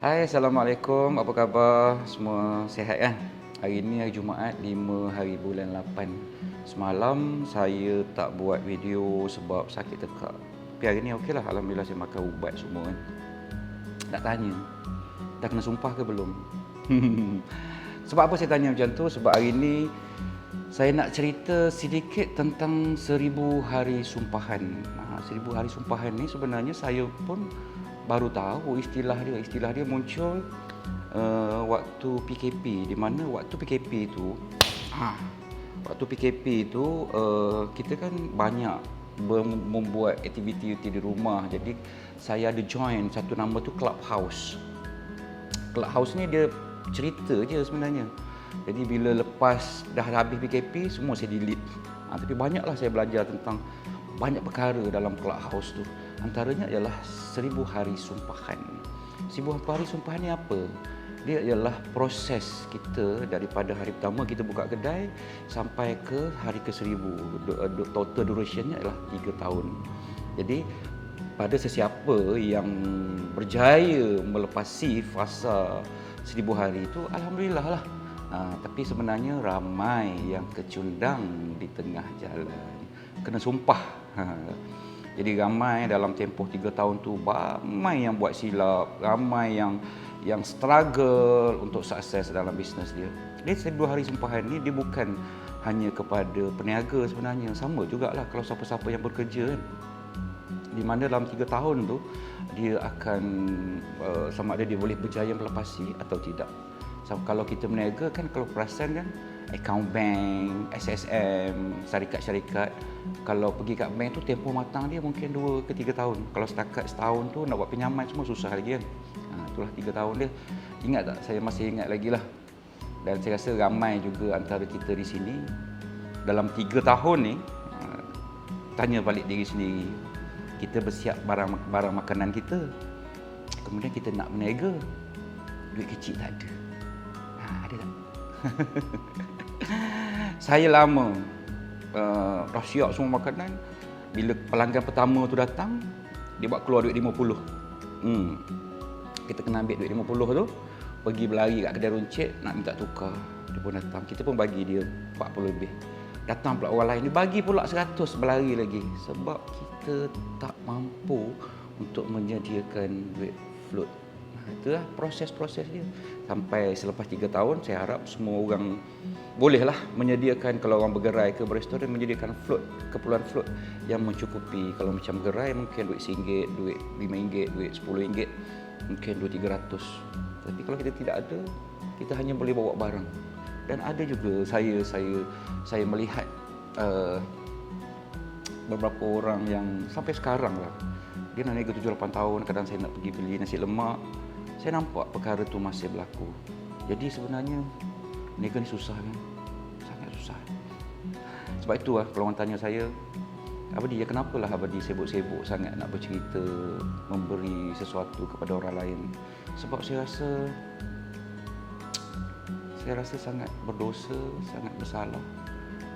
Hai, Assalamualaikum. Apa khabar? Semua sihat kan? Hari ini hari Jumaat 5 hari bulan 8. Semalam saya tak buat video sebab sakit tekak. Tapi hari ni okeylah. Alhamdulillah saya makan ubat semua kan. Nak tanya, dah kena sumpah ke belum? Sebab apa saya tanya macam tu? Sebab hari ni saya nak cerita sedikit tentang 1000 hari sumpahan. 1000 hari sumpahan ni sebenarnya saya pun baru tahu istilah dia. Istilah dia muncul waktu PKP, di mana waktu PKP itu kita kan banyak membuat aktiviti di rumah. Jadi saya ada join satu nama tu Clubhouse. Clubhouse ni dia cerita je sebenarnya. Jadi bila lepas dah habis PKP, semua saya delete. Tapi banyaklah saya belajar tentang banyak perkara dalam Clubhouse tu. Antaranya ialah 1000 hari sumpahan. 1000 hari sumpahan ni apa? Dia ialah proses kita daripada hari pertama kita buka kedai sampai ke hari ke-1000. Total durationnya ialah 3 tahun. Jadi pada sesiapa yang berjaya melepasi fasa 1000 hari itu, alhamdulillah lah. Tapi sebenarnya ramai yang kecundang di tengah jalan. Kena sumpah. Jadi ramai dalam tempoh 3 tahun tu, ramai yang buat silap, ramai yang struggle untuk sukses dalam bisnes dia. Jadi 1000 hari sumpahan ni dia bukan hanya kepada peniaga sebenarnya, sama jugalah kalau siapa-siapa yang bekerja kan. Di mana dalam 3 tahun tu dia akan sama ada dia boleh berjaya melepasi atau tidak. Kalau kita meniaga kan, kalau perasan kan, account bank, SSM, syarikat-syarikat, kalau pergi kat bank tu tempoh matang dia mungkin 2 ke 3 tahun. Kalau setakat setahun tu nak buat pinjaman semua susah lagi kan. Itulah 3 tahun dia. Ingat tak? Saya masih ingat lagi lah. Dan saya rasa ramai juga antara kita di sini dalam 3 tahun ni tanya balik diri sendiri. Kita bersiap barang makanan kita. Kemudian kita nak berniaga. Duit kecil tak ada. Ada tak? Saya lama dah siap semua makanan. Bila pelanggan pertama tu datang, dia buat keluar duit 50. Kita kena ambil duit 50 tu, pergi berlari kat kedai runcit nak minta tukar. Dia pun datang, kita pun bagi dia 40 lebih. Datang pula orang lain, dia bagi pula 100, berlari lagi. Sebab kita tak mampu untuk menyediakan duit float. Itulah proses-proses dia. Sampai selepas 3 tahun, saya harap semua orang bolehlah menyediakan, kalau orang bergerai ke berrestoran, menyediakan float, keperluan float yang mencukupi. Kalau macam gerai mungkin duit RM1, duit RM5, duit RM10, mungkin duit RM300. Tapi kalau kita tidak ada, kita hanya boleh bawa barang. Dan ada juga saya melihat beberapa orang yang sampai sekarang lah, dia nak niaga 7-8 tahun, kadang saya nak pergi beli nasi lemak, saya nampak perkara tu masih berlaku. Jadi sebenarnya niaga ni susah kan? Sangat susah. Sebab itu lah, kalau orang tanya saya, Abadi, kenapalah Abadi sibuk-sibuk sangat nak bercerita, memberi sesuatu kepada orang lain? Sebab saya rasa sangat berdosa, sangat bersalah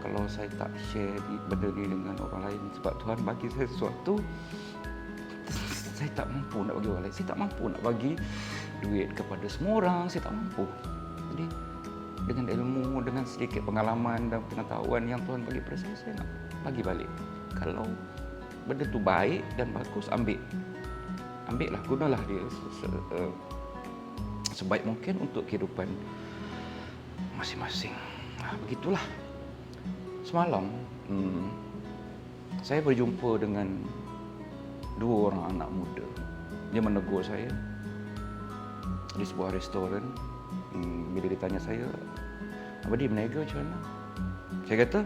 kalau saya tak share benda ni dengan orang lain. Sebab Tuhan bagi saya sesuatu, saya tak mampu nak bagi orang lain. Saya tak mampu nak bagi duit kepada semua orang. Saya tak mampu. Jadi dengan ilmu, dengan sedikit pengalaman dan pengetahuan yang Tuhan bagi pada saya nak bagi balik. Kalau benda tu baik dan bagus, ambillah, gunalah dia sebaik mungkin untuk kehidupan masing-masing. Begitulah. Semalam saya berjumpa dengan 2 orang anak muda. Dia menegur saya di sebuah restoran. Bila dia tanya saya, Abadi berniaga macam mana? Saya kata,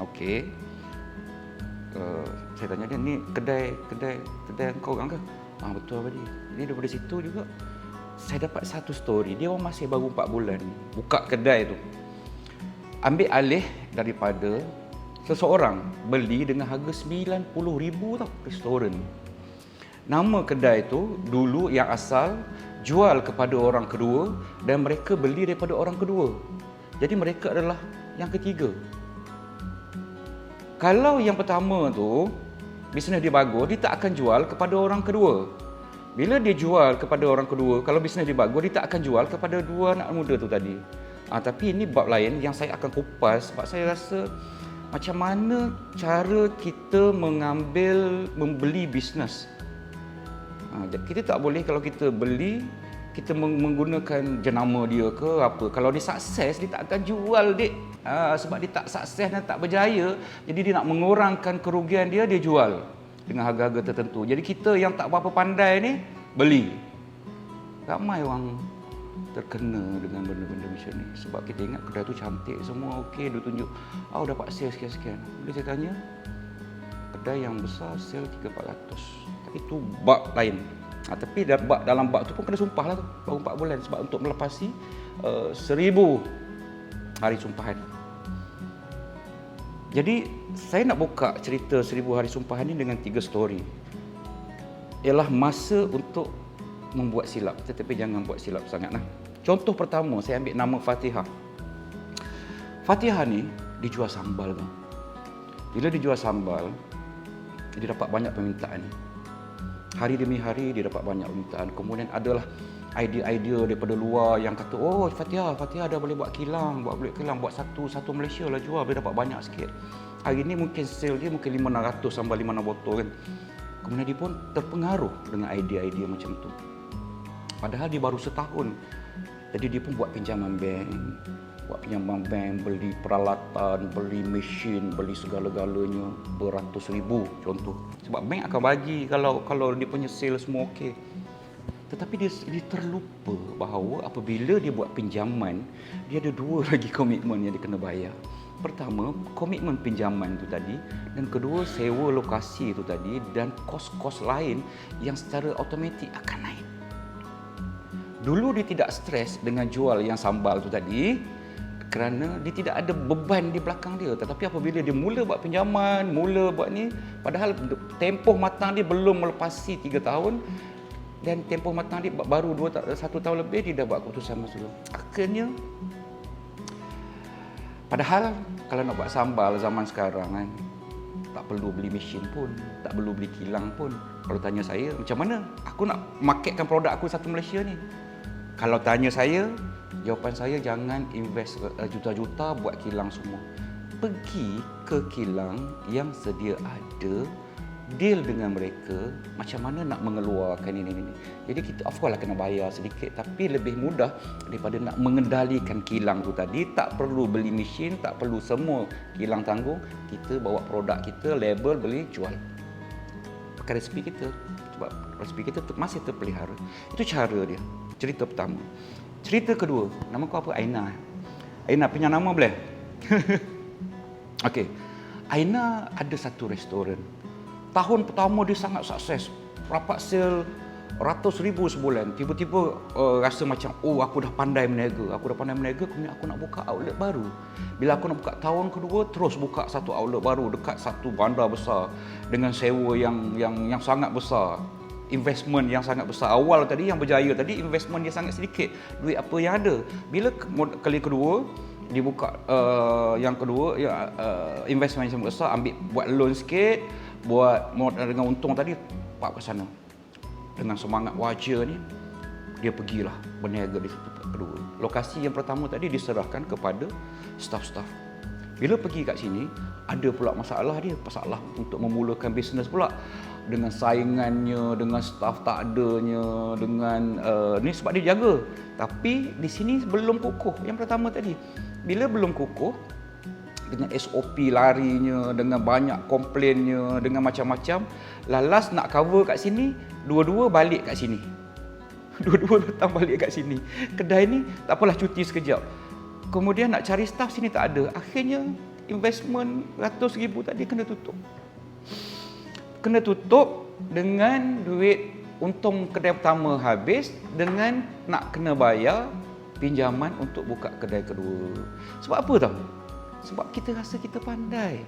okey. Saya tanya dia, ni kedai kau orang ke? Betul Abadi. Jadi daripada situ juga saya dapat satu story. Dia orang masih baru 4 bulan buka kedai tu. Ambil alih daripada seseorang beli dengan harga RM90,000 tau, restoran. Nama kedai tu dulu yang asal jual kepada orang kedua dan mereka beli daripada orang kedua. Jadi mereka adalah yang ketiga. Kalau yang pertama tu bisnes dia bagus, dia tak akan jual kepada orang kedua. Bila dia jual kepada orang kedua, kalau bisnes dia bagus, dia tak akan jual kepada dua anak muda tu tadi. Tapi ini bab lain yang saya akan kupas sebab saya rasa macam mana cara kita membeli bisnes. Kita tak boleh kalau kita beli, kita menggunakan jenama dia ke apa. Kalau dia sukses, dia tak akan jual, dik. Sebab dia tak sukses dan tak berjaya, jadi dia nak mengurangkan kerugian dia, dia jual dengan harga-harga tertentu. Jadi kita yang tak berapa pandai ni, beli. Ramai orang terkena dengan benda-benda macam ni. Sebab kita ingat kedai tu cantik, semua okey, dia tunjuk, dapat sale sekian-sekian. Bila saya tanya, kedai yang besar sale 300-400. Tapi tu bab lain. Tapi dalam bab tu pun kena sumpah lah tu, baru 4 bulan. Sebab untuk melepasi 1000 hari sumpahan. Jadi saya nak buka cerita 1000 hari sumpahan ni dengan 3 story. Ialah masa untuk membuat silap, tetapi jangan buat silap sangat lah. Contoh pertama, saya ambil nama Fatihah. Fatihah ni dijual sambal tau. Bila dijual sambal, dia dapat banyak permintaan. Hari demi hari dia dapat banyak permintaan. Kemudian adalah idea-idea daripada luar yang kata, Fatihah dah boleh buat kilang, buat satu Malaysia lah jual, boleh dapat banyak sikit. Hari ni mungkin sale dia mungkin 500 sampai 500 botol kan. Kemudian dia pun terpengaruh dengan idea-idea macam tu. Padahal dia baru setahun. Jadi dia pun buat pinjaman bank, beli peralatan, beli mesin, beli segala-galanya beratus ribu contoh. Sebab bank akan bagi kalau dia punya sale semua okey. Tetapi dia terlupa bahawa apabila dia buat pinjaman, dia ada 2 lagi komitmen yang dia kena bayar. Pertama, komitmen pinjaman tu tadi, dan kedua, sewa lokasi tu tadi, dan kos-kos lain yang secara automatik akan naik. Dulu dia tidak stres dengan jual yang sambal tu tadi kerana dia tidak ada beban di belakang dia. Tetapi apabila dia mula buat pinjaman, mula buat ni, padahal tempoh matang dia belum melepasi 3 tahun, dan tempoh matang dia baru 1 tahun lebih, dia dah buat keputusan masa tu. Akhirnya, padahal kalau nak buat sambal zaman sekarang kan, tak perlu beli mesin pun, tak perlu beli kilang pun. Kalau tanya saya, macam mana aku nak marketkan produk aku satu Malaysia ni? Kalau tanya saya, jawapan saya jangan invest juta-juta buat kilang semua. Pergi ke kilang yang sedia ada, deal dengan mereka macam mana nak mengeluarkan ini. Jadi kita of course lah kena bayar sedikit, tapi lebih mudah daripada nak mengendalikan kilang tu tadi. Tak perlu beli mesin, tak perlu semua kilang tanggung. Kita bawa produk kita, label, beli, jual. Pakai resipi kita. Sebab resipi kita masih terpelihara. Itu cara dia. Cerita pertama. Cerita kedua, nama kau apa? Aina. Aina punya nama boleh? Okey. Aina ada satu restoran. Tahun pertama dia sangat sukses. Dapat sale ratus ribu sebulan. Tiba-tiba rasa macam, aku dah pandai berniaga. Kemudian aku nak buka outlet baru. Bila aku nak buka tahun kedua, terus buka satu outlet baru dekat satu bandar besar dengan sewa yang sangat besar. Investment yang sangat besar. Awal tadi yang berjaya tadi, investment dia sangat sedikit. Duit apa yang ada. Bila kali kedua dibuka yang kedua investment yang sangat besar, buat loan sikit, buat dengan untung tadi, pak ke sana. Dengan semangat wajar ni, dia pergilah berniaga di tempat kedua. Lokasi yang pertama tadi diserahkan kepada staff-staff. Bila pergi kat sini, ada pula masalah untuk memulakan bisnes pula. Dengan saingannya, dengan staff tak adanya, dengan ni sebab dia jaga. Tapi di sini belum kukuh. Yang pertama tadi, bila belum kukuh, dengan SOP larinya, dengan banyak komplainnya, dengan macam-macam, last nak cover kat sini, dua-dua balik kat sini. Dua-dua datang balik kat sini. Kedai ni tak apalah, cuti sekejap. Kemudian nak cari staff sini tak ada. Akhirnya investment ratus ribu tadi kena tutup. Kena tutup dengan duit untung kedai pertama habis, dengan nak kena bayar pinjaman untuk buka kedai kedua. Sebab apa tahu? Sebab kita rasa kita pandai.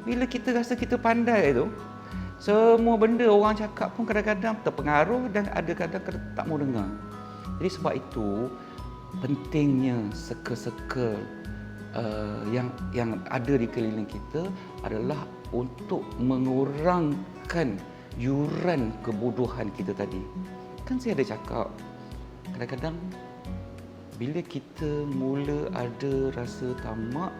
Bila kita rasa kita pandai tu, semua benda orang cakap pun kadang-kadang terpengaruh dan ada kadang-kadang tak mau dengar. Jadi sebab itu pentingnya circle-circle yang ada di keliling kita adalah untuk mengurangkan yuran kebodohan kita tadi. kan saya ada cakap, kadang-kadang bila kita mula ada rasa tamak,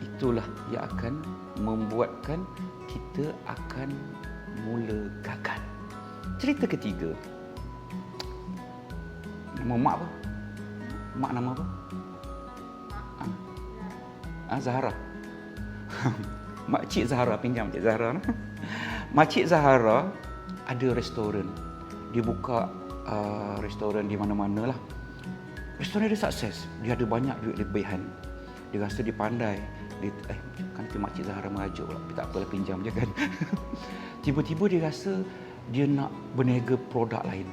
itulah yang akan membuatkan kita akan mula gagal. Cerita ketiga. Nama mak apa? Mak nama apa? Zahara. Makcik Zahara, pinjam Cik Zahara. Makcik Zahara ada restoran. Dia buka restoran di mana-mana lah. Restoran dia sukses. Dia ada banyak duit lebihan. Dia rasa dia pandai. Kan tu Makcik Zahara merajuk pula. Tak apalah, pinjam je kan. Tiba-tiba dia rasa dia nak berniaga produk lain.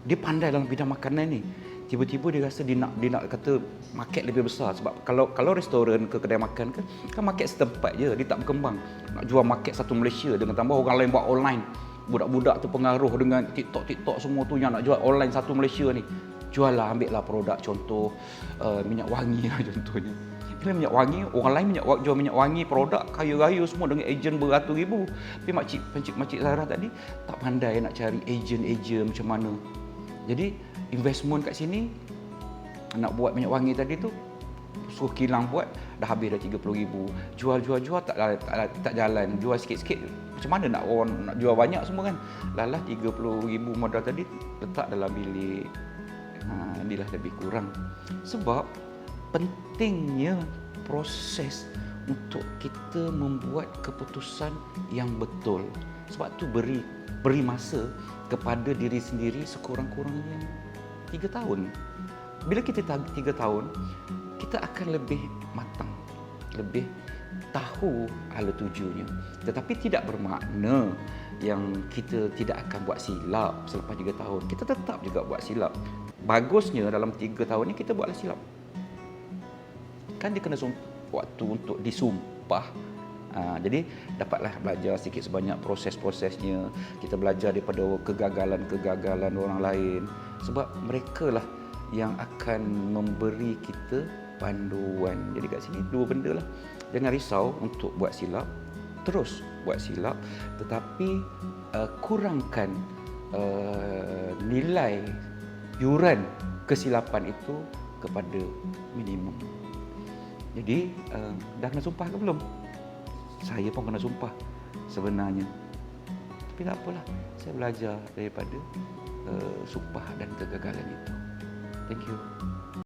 Dia pandai dalam bidang makanan ni. Tiba-tiba dia rasa dia nak kata market lebih besar, sebab kalau restoran ke kedai makan kan market setempat je, dia tak berkembang. Nak jual market satu Malaysia dengan tambah orang lain buat online. Budak-budak tu pengaruh dengan TikTok semua tu yang nak jual online satu Malaysia ni. Jual lah, ambil lah produk contoh minyak wangi lah contohnya. Bila minyak wangi, orang lain jual minyak wangi produk kaya-raya semua dengan ejen beratus ribu. Tapi Makcik Zahra tadi tak pandai nak cari ejen macam mana. Jadi investment kat sini nak buat minyak wangi tadi tu, suruh kilang buat, dah habis dah 30,000. Jual tak jalan, jual sikit-sikit. Macam mana nak jual banyak semua kan? Lalah 30,000 modal tadi letak dalam bilik. Inilah lebih kurang. Sebab pentingnya proses untuk kita membuat keputusan yang betul. Sebab tu beri masa kepada diri sendiri sekurang-kurangnya 3 tahun. Bila kita 3 tahun, kita akan lebih matang, lebih tahu hala tujunya. Tetapi tidak bermakna yang kita tidak akan buat silap selepas 3 tahun. Kita tetap juga buat silap. Bagusnya dalam 3 tahun ni kita buatlah silap. Kan dia kena waktu untuk disumpah. Jadi dapatlah belajar sikit sebanyak proses-prosesnya. Kita belajar daripada kegagalan-kegagalan orang lain. Sebab mereka lah yang akan memberi kita panduan. Jadi kat sini 2 benda lah. Jangan risau untuk buat silap. Terus buat silap. Tetapi kurangkan nilai yuran kesilapan itu kepada minimum. Jadi dah kena sumpah ke belum? Saya pun kena sumpah sebenarnya. Tapi tak apalah, saya belajar daripada sumpah dan kegagalan itu. Thank you.